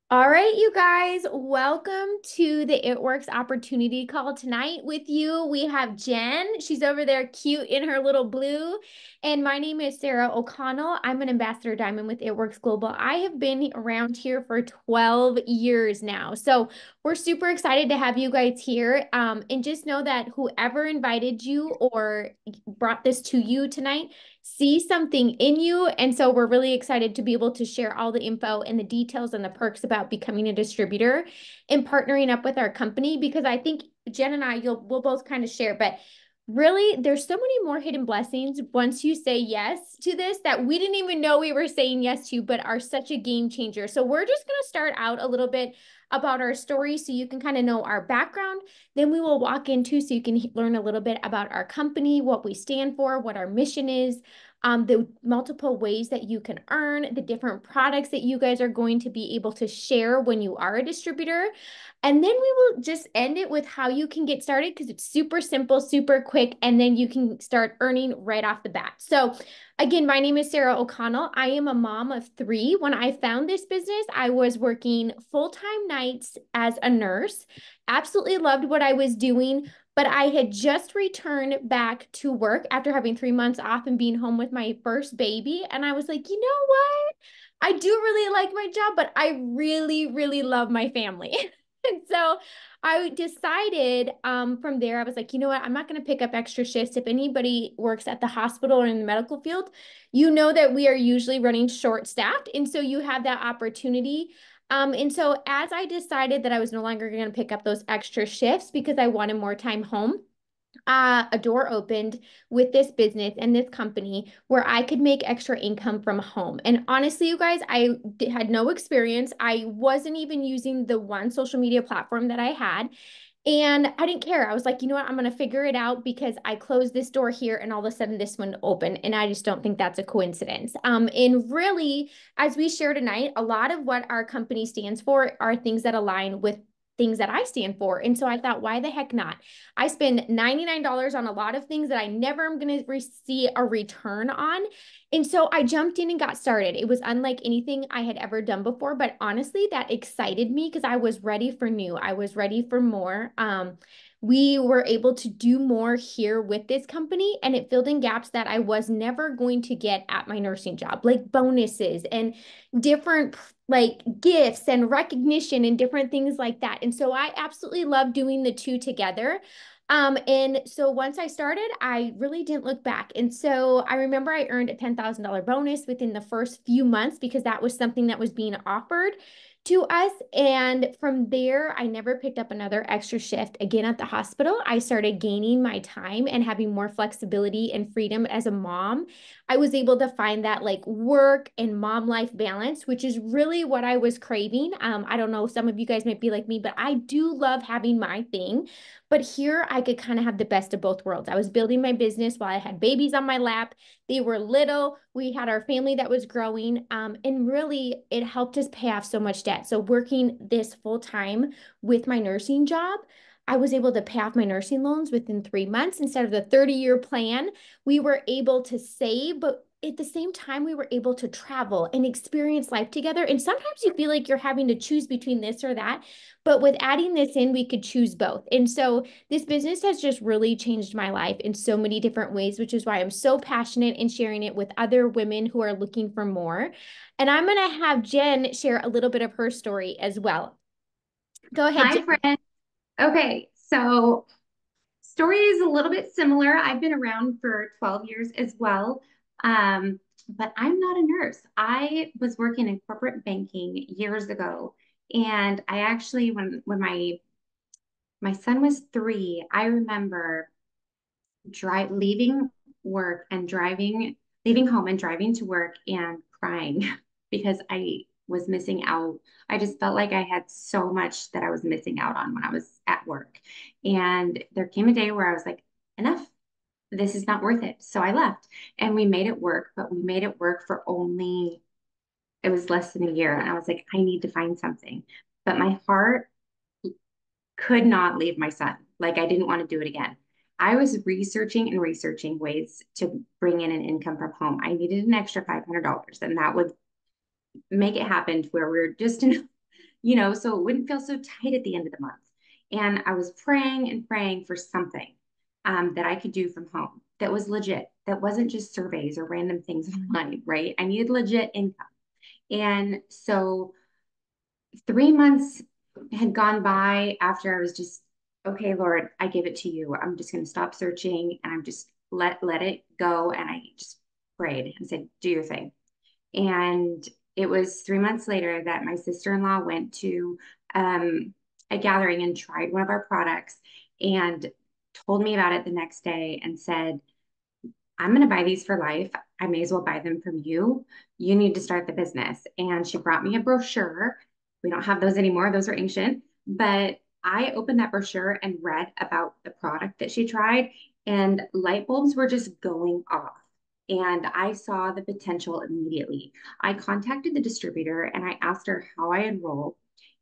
All right, you guys, welcome to the It Works opportunity call tonight. With you, we have Jen. She's over there cute in her little blue. And my name is Sarah O'Connell. I'm an ambassador diamond with It Works Global. I have been around here for 12 years now. So we're super excited to have you guys here. And just know that whoever invited you or brought this to you tonight see something in you. And so we're really excited to be able to share all the info and the details and the perks about becoming a distributor and partnering up with our company because I think Jen and we'll both kind of share, but really there's so many more hidden blessings once you say yes to this that we didn't even know we were saying yes to, but are such a game changer. So we're just going to start out a little bit about our story so you can kind of know our background. Then we will walk into so you can learn a little bit about our company, what we stand for, what our mission is, the multiple ways that you can earn, the different products that you guys are going to be able to share when you are a distributor. And then we will just end it with how you can get started because it's super simple, super quick, and then you can start earning right off the bat. So, again, my name is Sarah O'Connell. I am a mom of three. When I found this business, I was working full-time nights as a nurse. Absolutely loved what I was doing, but I had just returned back to work after having 3 months off and being home with my first baby. And I was like, you know what? I do really like my job, but I really, really love my family. And so I decided from there, I was like, you know what? I'm not going to pick up extra shifts. If anybody works at the hospital or in the medical field, you know that we are usually running short staffed. And so you have that opportunity. And so as I decided that I was no longer going to pick up those extra shifts because I wanted more time home, a door opened with this business and this company where I could make extra income from home. And honestly, you guys, had no experience. I wasn't even using the one social media platform that I had. And I didn't care. I was like, you know what? I'm going to figure it out because I closed this door here and all of a sudden this one opened. And I just don't think that's a coincidence. And really, as we share tonight, a lot of what our company stands for are things that align with things that I stand for. And so I thought, why the heck not? I spend $99 on a lot of things that I never am going to see a return on. And so I jumped in and got started. It was unlike anything I had ever done before, but honestly, that excited me because I was ready for new. I was ready for more. We were able to do more here with this company, and it filled in gaps that I was never going to get at my nursing job, like bonuses and different like gifts and recognition and different things like that. And so I absolutely love doing the two together. And so once I started, I really didn't look back. And so I remember I earned a $10,000 bonus within the first few months because that was something that was being offered to us. And from there, I never picked up another extra shift again at the hospital. I started gaining my time and having more flexibility and freedom as a mom. I was able to find that like work and mom life balance, which is really what I was craving. I don't know, some of you guys might be like me, but I do love having my thing. But here I could kind of have the best of both worlds. I was building my business while I had babies on my lap. They were little. We had our family that was growing. And really, it helped us pay off so much debt. So, working this full time with my nursing job, I was able to pay off my nursing loans within 3 months instead of the 30-year plan. We were able to save, but at the same time, we were able to travel and experience life together. And sometimes you feel like you're having to choose between this or that. But with adding this in, we could choose both. And so this business has just really changed my life in so many different ways, which is why I'm so passionate in sharing it with other women who are looking for more. And I'm going to have Jen share a little bit of her story as well. Go ahead, Hi, Jen. friend. Okay, so story is a little bit similar. I've been around for 12 years as well, but I'm not a nurse. I was working in corporate banking years ago, and I actually, when my son was 3, I remember leaving work and leaving home and driving to work and crying because I was missing out. I just felt like I had so much that I was missing out on when I was at work. And there came a day where I was like, enough. This is not worth it. So I left and we made it work, but we made it work for only, it was less than a year. And I was like, I need to find something. But my heart could not leave my son. Like I didn't want to do it again. I was researching and researching ways to bring in an income from home. I needed an extra $500, and that would make it happen to where we are just enough, so it wouldn't feel so tight at the end of the month. And I was praying and praying for something that I could do from home that was legit, that wasn't just surveys or random things online, right? I needed legit income. And so 3 months had gone by after I was just, okay, Lord, I give it to you. I'm just going to stop searching and I'm just let it go. And I just prayed and said, do your thing. And it was 3 months later that my sister-in-law went to a gathering and tried one of our products and told me about it the next day and said, I'm going to buy these for life. I may as well buy them from you. You need to start the business. And she brought me a brochure. We don't have those anymore, those are ancient. But I opened that brochure and read about the product that she tried, and light bulbs were just going off. And I saw the potential immediately. I contacted the distributor and I asked her how I enroll.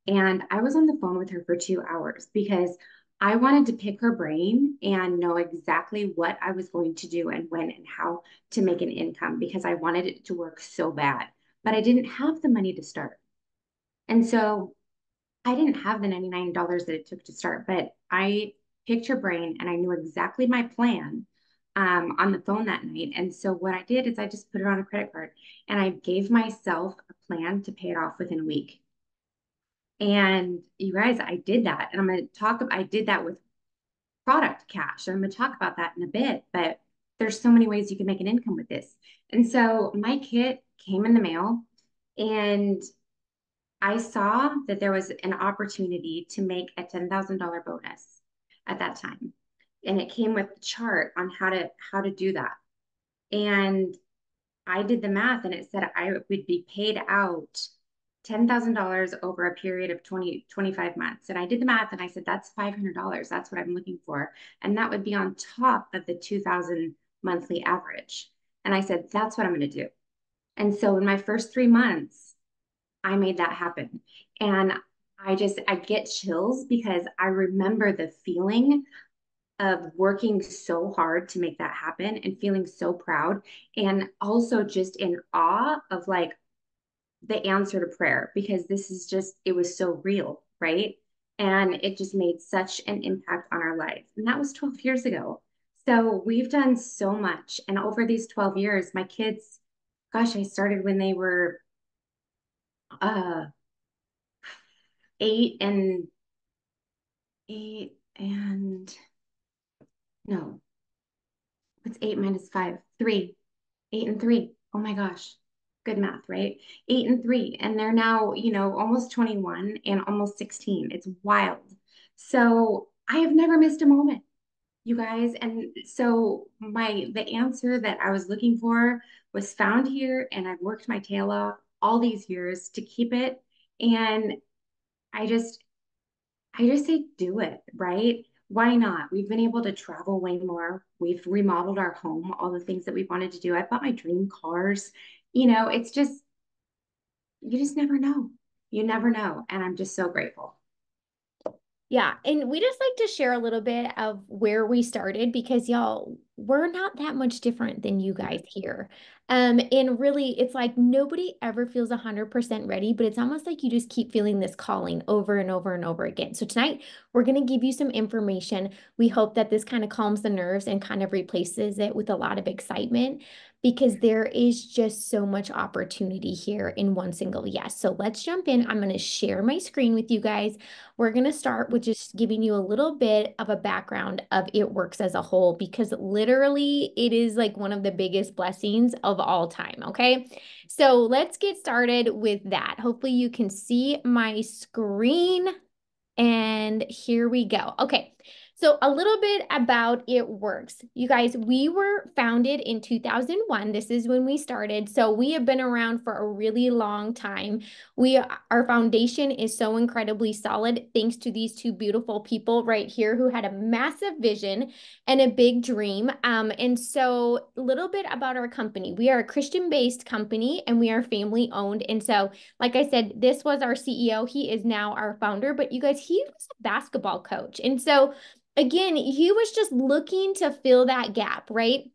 And I was on the phone with her for 2 hours because I wanted to pick her brain and know exactly what I was going to do and when and how to make an income because I wanted it to work so bad. But I didn't have the money to start. And so I didn't have the $99 that it took to start, but I picked her brain and I knew exactly my plan on the phone that night. And so what I did is I just put it on a credit card and I gave myself a plan to pay it off within a week. And you guys, I did that. And I did that with product cash. And I'm going to talk about that in a bit, but there's so many ways you can make an income with this. And so my kit came in the mail and I saw that there was an opportunity to make a $10,000 bonus at that time. And it came with a chart on how to do that. And I did the math and it said I would be paid out $10,000 over a period of 25 months. And I did the math and I said, that's $500. That's what I'm looking for. And that would be on top of the 2000 monthly average. And I said, that's what I'm going to do. And so in my first 3 months, I made that happen. And I get chills because I remember the feeling of working so hard to make that happen and feeling so proud and also just in awe of like the answer to prayer because this is just it was so real, right? And it just made such an impact on our life. And that was 12 years ago. So we've done so much. And over these 12 years, my kids, gosh, I started when they were uh 8 and no, what's 8 minus 5? 3. 8 and 3. Oh my gosh. Good math, right? 8 and 3. And they're now, almost 21 and almost 16. It's wild. So I have never missed a moment, you guys. And so the answer that I was looking for was found here, and I've worked my tail off all these years to keep it. And I just I just say do it, right? Why not? We've been able to travel way more. We've remodeled our home, all the things that we wanted to do. I bought my dream cars. It's just, you just never know. You never know. And I'm just so grateful. Yeah, and we just like to share a little bit of where we started because y'all, we're not that much different than you guys here. And really it's like nobody ever feels 100% ready, but it's almost like you just keep feeling this calling over and over and over again. So tonight we're going to give you some information. We hope that this kind of calms the nerves and kind of replaces it with a lot of excitement because there is just so much opportunity here in one single yes. So let's jump in. I'm going to share my screen with you guys. We're going to start with just giving you a little bit of a background of It Works as a whole, because literally it is like one of the biggest blessings of all time. Okay. So let's get started with that. Hopefully you can see my screen. And here we go. Okay. So a little bit about It Works. You guys, we were founded in 2001. This is when we started. So we have been around for a really long time. Our foundation is so incredibly solid thanks to these two beautiful people right here who had a massive vision and a big dream. And so a little bit about our company. We are a Christian-based company and we are family owned. And so like I said, this was our CEO. He is now our founder, but you guys, he was a basketball coach. And so again, he was just looking to fill that gap, right?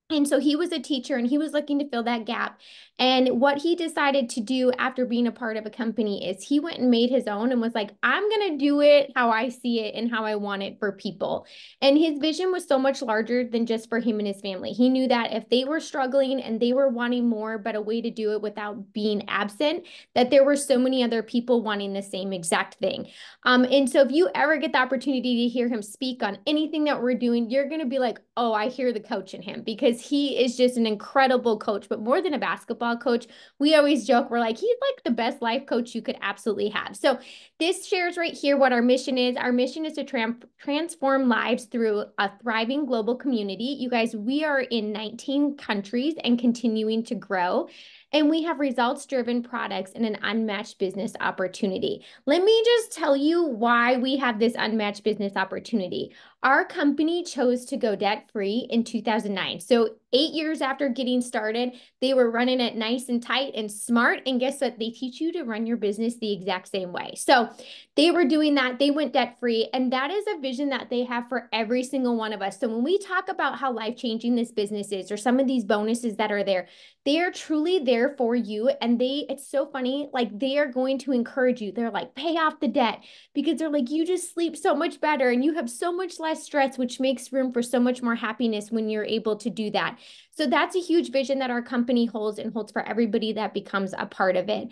And so he was a teacher and he was looking to fill that gap. And what he decided to do after being a part of a company is he went and made his own and was like, I'm going to do it how I see it and how I want it for people. And his vision was so much larger than just for him and his family. He knew that if they were struggling and they were wanting more, but a way to do it without being absent, that there were so many other people wanting the same exact thing. And so if you ever get the opportunity to hear him speak on anything that we're doing, you're going to be like, oh, I hear the coach in him because he is just an incredible coach, but more than a basketball coach, we always joke, we're like, he's like the best life coach you could absolutely have. So this shares right here what our mission is. Our mission is to transform lives through a thriving global community. You guys, we are in 19 countries and continuing to grow. And we have results driven products and an unmatched business opportunity. Let me just tell you why we have this unmatched business opportunity. Our company chose to go debt free in 2009. So, 8 years after getting started, they were running it nice and tight and smart. And guess what? They teach you to run your business the exact same way. So, they were doing that. They went debt free. And that is a vision that they have for every single one of us. So, when we talk about how life changing this business is, or some of these bonuses that are there, they are truly there for you. And it's so funny, like they are going to encourage you. They're like, pay off the debt because they're like, you just sleep so much better and you have so much less stress, which makes room for so much more happiness when you're able to do that. So that's a huge vision that our company holds and holds for everybody that becomes a part of it.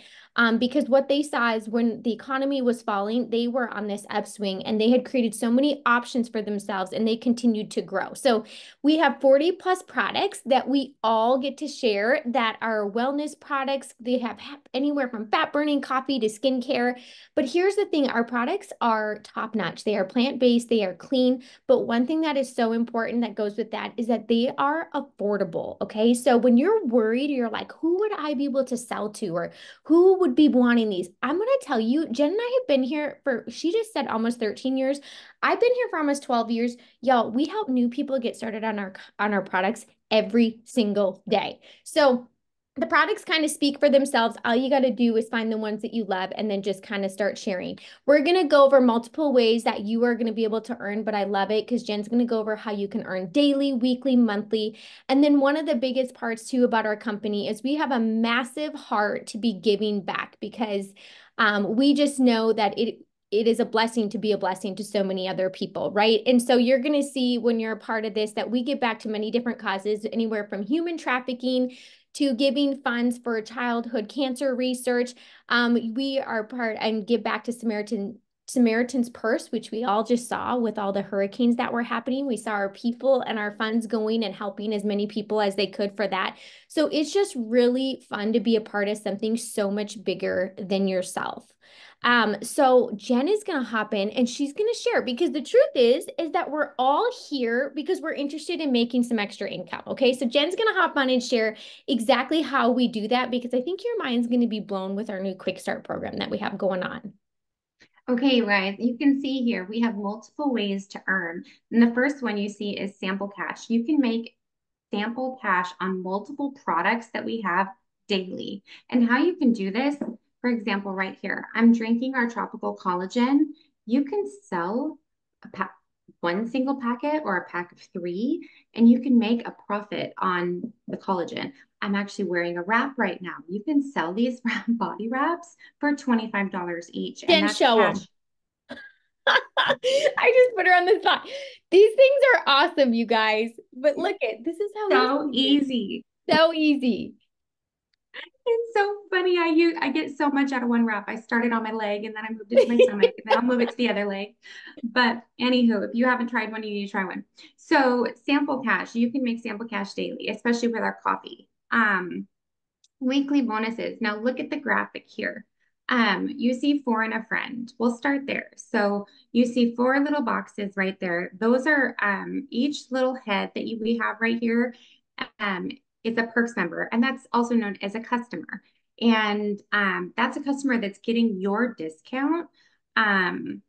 Because what they saw is when the economy was falling, they were on this upswing and they had created so many options for themselves and they continued to grow. So we have 40 plus products that we all get to share that are wellness products. They have anywhere from fat burning coffee to skincare. But here's the thing, our products are top notch. They are plant-based, they are clean. But one thing that is so important that goes with that is that they are affordable. Okay. So when you're worried, you're like, who would I be able to sell to? Or who would be wanting these? I'm going to tell you, Jen and I have been here for, she just said almost 13 years. I've been here for almost 12 years. Y'all, we help new people get started on our products every single day. So the products kind of speak for themselves. All you got to do is find the ones that you love and then just kind of start sharing. We're going to go over multiple ways that you are going to be able to earn, but I love it because Jen's going to go over how you can earn daily, weekly, monthly. And then one of the biggest parts too about our company is we have a massive heart to be giving back because we just know that it is a blessing to be a blessing to so many other people, right? And so you're going to see when you're a part of this that we give back to many different causes, anywhere from human trafficking to giving funds for childhood cancer research. We are part and give back to Samaritan's Purse, which we all just saw with all the hurricanes that were happening. We saw our people and our funds going and helping as many people as they could for that. So it's just really fun to be a part of something so much bigger than yourself. So Jen is gonna hop in and she's gonna share because the truth is that we're all here because we're interested in making some extra income. Okay, so Jen's gonna hop on and share exactly how we do that because I think your mind's gonna be blown with our new Quick Start program that we have going on. Okay, guys, you can see here we have multiple ways to earn. And the first one you see is sample cash. You can make sample cash on multiple products that we have daily. And how you can do this, for example, right here, I'm drinking our tropical collagen. You can sell one single packet or a pack of three, and you can make a profit on the collagen. I'm actually wearing a wrap right now. You can sell these body wraps for $25 each, and Jen, that's show cash. them. I just put her on the spot. These things are awesome, you guys. But look at this is how easy So it is. easy. So easy. It's so funny. I get so much out of one wrap. I started on my leg and then I moved it to my stomach and then I'll move it to the other leg. But anywho, if you haven't tried one, you need to try one. So sample cash, you can make sample cash daily, especially with our coffee. Weekly bonuses. Now look at the graphic here. You see four and a friend. We'll start there. So you see four little boxes right there. Those are each little head that we have right here um, is a perks member, and that's also known as a customer. And that's a customer that's getting your discount to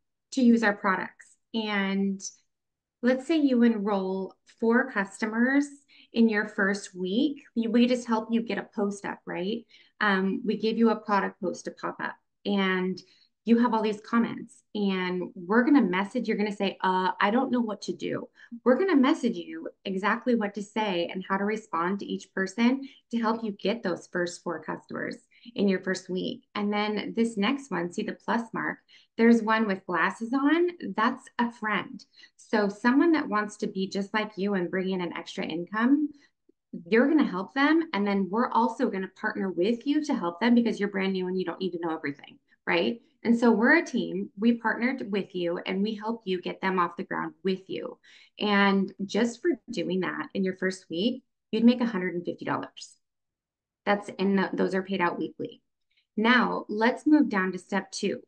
use our products. And let's say you enroll four customers in your first week. We just help you get a post up, right? We give you a product post to pop up. And you have all these comments and we're going to message, you're going to say, I don't know what to do. We're going to message you exactly what to say and how to respond to each person to help you get those first 4 customers in your first week. And then this next one, see the plus mark, there's one with glasses on. That's a friend. So someone that wants to be just like you and bring in an extra income, you're going to help them. And then we're also going to partner with you to help them because you're brand new and you don't need to know everything. Right. And so we're a team. We partnered with you and we help you get them off the ground with you. And just for doing that in your first week, you'd make $150. Those are paid out weekly. Now let's move down to step 2.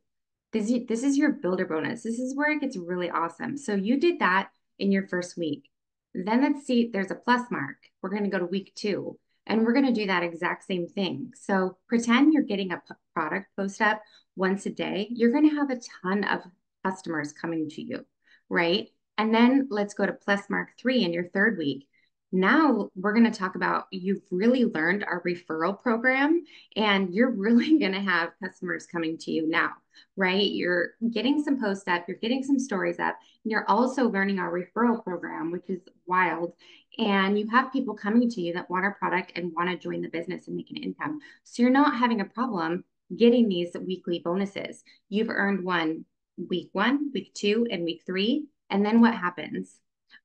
This is your builder bonus. This is where it gets really awesome. So you did that in your first week. Then let's see, there's a plus mark. We're going to go to week 2 and we're going to do that exact same thing. So pretend you're getting a product post up once a day. You're going to have a ton of customers coming to you, right? And then let's go to plus mark 3 in your third week. Now we're going to talk about you've really learned our referral program and you're really going to have customers coming to you now, right? You're getting some posts up, you're getting some stories up, and you're also learning our referral program, which is wild. And you have people coming to you that want our product and want to join the business and make an income. So you're not having a problem getting these weekly bonuses. You've earned one week 1, week 2, and week 3. And then what happens?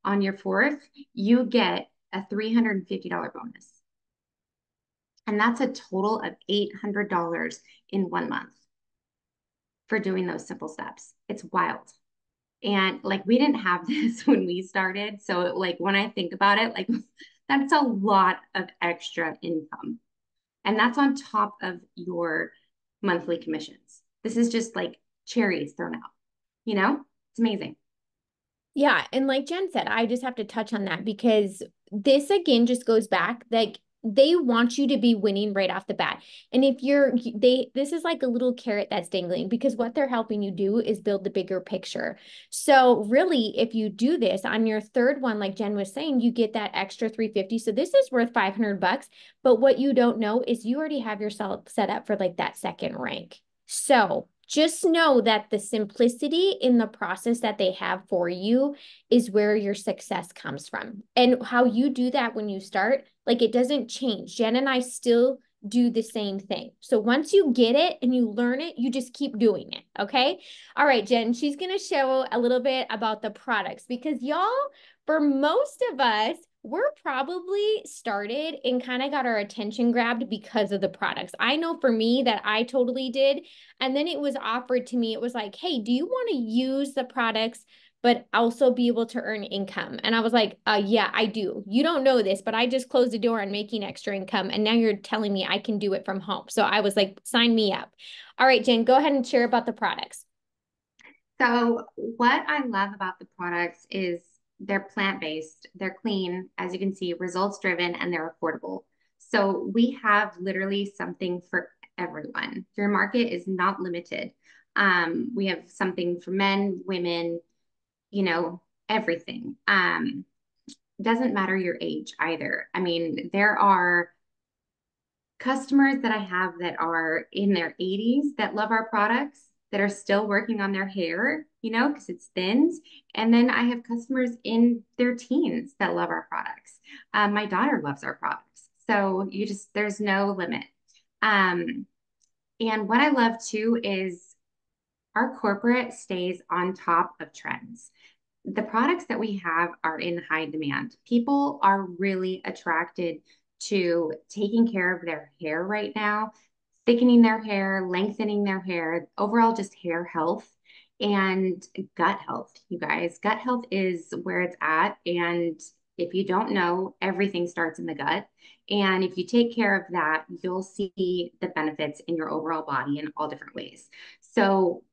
On your fourth, you get a $350 bonus. And that's a total of $800 in 1 month for doing those simple steps. It's wild. And like we didn't have this when we started. So like when I think about it, like that's a lot of extra income. And that's on top of your monthly commissions. This is just like cherries thrown out. It's amazing. Yeah, and like Jen said, I just have to touch on that because this again just goes back like they want you to be winning right off the bat. And if this is like a little carrot that's dangling because what they're helping you do is build the bigger picture. So really, if you do this on your third one, like Jen was saying, you get that extra 350. So this is worth $500, but what you don't know is you already have yourself set up for like that second rank. So just know that the simplicity in the process that they have for you is where your success comes from. And how you do that when you start, like it doesn't change. Jen and I still do the same thing. So once you get it and you learn it, you just keep doing it. Okay. All right, Jen, she's going to show a little bit about the products because y'all, for most of us, we're probably started and kind of got our attention grabbed because of the products. I know for me that I totally did. And then it was offered to me. It was like, hey, do you want to use the products, but also be able to earn income? And I was like, yeah, I do. You don't know this, but I just closed the door on making extra income. And now you're telling me I can do it from home. So I was like, sign me up. All right, Jen, go ahead and share about the products. So, what I love about the products is they're plant-based, they're clean, as you can see, results-driven, and they're affordable. So, we have literally something for everyone. Your market is not limited. We have something for men, women, you know, everything. Doesn't matter your age either. I mean, there are customers that I have that are in their 80s that love our products that are still working on their hair, because it's thins. And then I have customers in their teens that love our products. My daughter loves our products. So there's no limit. Um, and what I love too is our corporate stays on top of trends. The products that we have are in high demand. People are really attracted to taking care of their hair right now, thickening their hair, lengthening their hair, overall just hair health and gut health, you guys. Gut health is where it's at. And if you don't know, everything starts in the gut. And if you take care of that, you'll see the benefits in your overall body in all different ways. So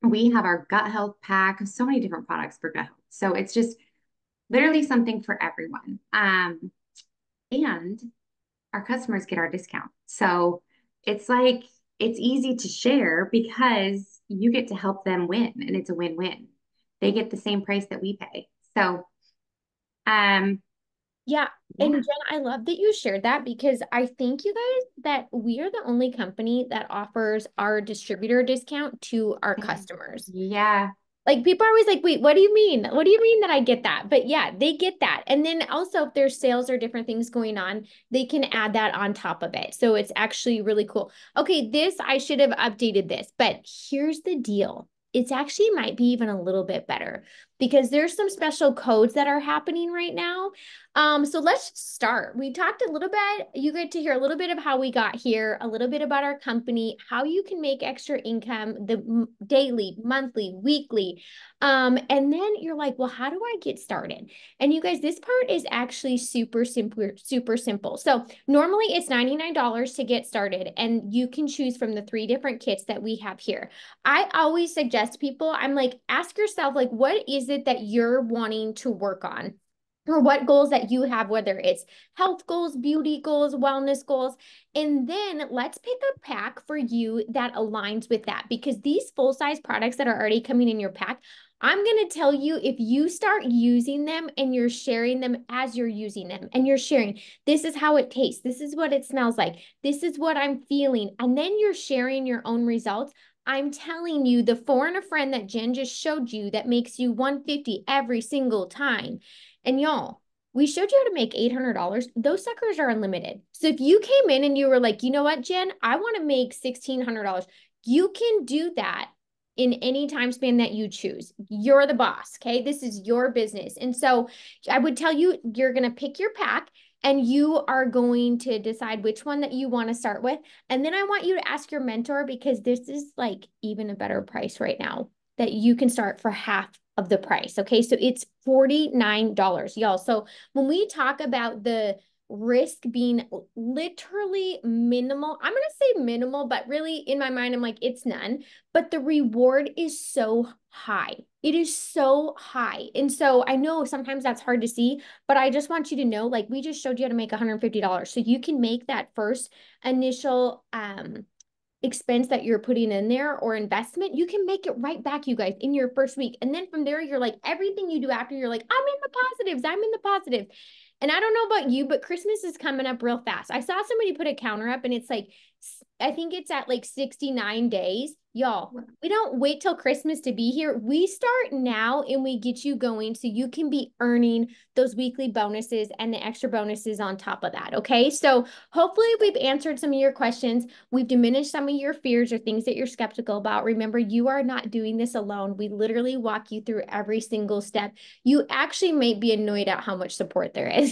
we have our gut health pack, so many different products for gut health. So it's just literally something for everyone. And our customers get our discount. So it's like, it's easy to share because you get to help them win and it's a win-win. They get the same price that we pay. So, Yeah. And Yeah. Jen, I love that you shared that because I think you guys that we are the only company that offers our distributor discount to our customers. Yeah. Like people are always like, wait, what do you mean? What do you mean that I get that? But yeah, they get that. And then also if there's sales or different things going on, they can add that on top of it. So it's actually really cool. Okay, this I should have updated this, but here's the deal. It's actually might be even a little bit better because there's some special codes that are happening right now. So let's just start. We talked a little bit, you get to hear a little bit of how we got here, a little bit about our company, how you can make extra income the daily, monthly, weekly. And then you're like, well, how do I get started? And you guys, this part is actually super simple, super simple. So normally it's $99 to get started, and you can choose from the three different kits that we have here. I always suggest people, I'm like, ask yourself, like, what is it that you're wanting to work on? Or what goals that you have, whether it's health goals, beauty goals, wellness goals. And then let's pick a pack for you that aligns with that because these full size products that are already coming in your pack, I'm going to tell you if you start using them and you're sharing them as you're using them and you're sharing, this is how it tastes, this is what it smells like, this is what I'm feeling. And then you're sharing your own results. I'm telling you, the four and a friend that Jen just showed you that makes you 150 every single time. And y'all, we showed you how to make $800. Those suckers are unlimited. So if you came in and you were like, you know what, Jen, I want to make $1,600, you can do that in any time span that you choose. You're the boss. Okay. This is your business. And so I would tell you, you're going to pick your pack and you are going to decide which one that you want to start with. And then I want you to ask your mentor because this is like even a better price right now that you can start for half of the price. Okay. So it's $49, y'all. So when we talk about the risk being literally minimal, I'm going to say minimal, but really in my mind, I'm like, it's none. But the reward is so high. It is so high. And so I know sometimes that's hard to see, but I just want you to know, like we just showed you how to make $150. So you can make that first initial expense that you're putting in there or investment, you can make it right back, you guys, in your first week. And then from there, you're like, everything you do after, you're like, I'm in the positives. I'm in the positive. And I don't know about you, but Christmas is coming up real fast. I saw somebody put a counter up and it's like, I think it's at like 69 days. Y'all, we don't wait till Christmas to be here. We start now and we get you going so you can be earning those weekly bonuses and the extra bonuses on top of that. Okay. So hopefully we've answered some of your questions. We've diminished some of your fears or things that you're skeptical about. Remember, you are not doing this alone. We literally walk you through every single step. You actually may be annoyed at how much support there is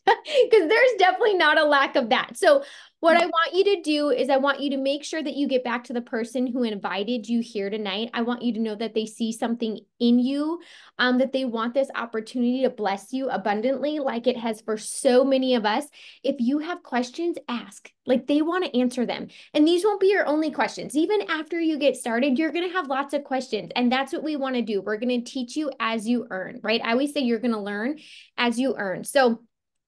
because there's definitely not a lack of that. So what I want you to do is I want you to make sure that you get back to the person who invited you here tonight. I want you to know that they see something in you, that they want this opportunity to bless you abundantly like it has for so many of us. If you have questions, ask. Like they want to answer them. And these won't be your only questions. Even after you get started, you're going to have lots of questions. And that's what we want to do. We're going to teach you as you earn, right? I always say you're going to learn as you earn. So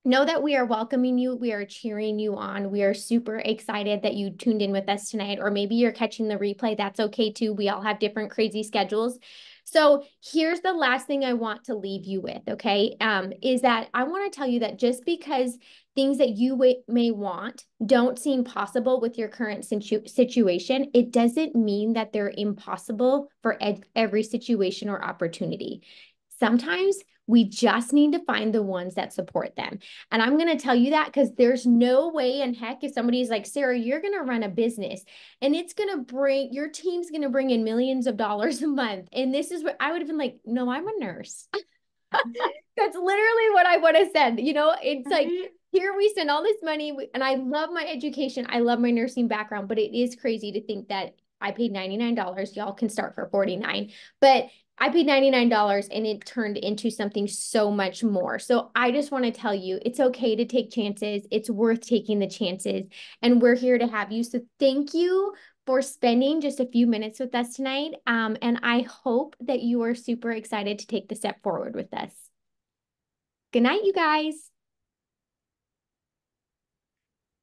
know that we are welcoming you. We are cheering you on. We are super excited that you tuned in with us tonight, or maybe you're catching the replay. That's okay too. We all have different crazy schedules. So here's the last thing I want to leave you with, okay? Is that I want to tell you that just because things that you may want don't seem possible with your current situation, it doesn't mean that they're impossible for every situation or opportunity. Sometimes we just need to find the ones that support them. And I'm going to tell you that because there's no way in heck if somebody's like, Sarah, you're going to run a business and it's going to bring, your team's going to bring in millions of dollars a month. And this is what I would have been like, no, I'm a nurse. That's literally what I would have said. You know, it's like, Right? here we spend all this money, and I love my education. I love my nursing background, but it is crazy to think that I paid $99. Y'all can start for 49, but I paid $99 and it turned into something so much more. So I just want to tell you, it's okay to take chances. It's worth taking the chances, and we're here to have you. So thank you for spending just a few minutes with us tonight. And I hope that you are super excited to take the step forward with us. Good night, you guys.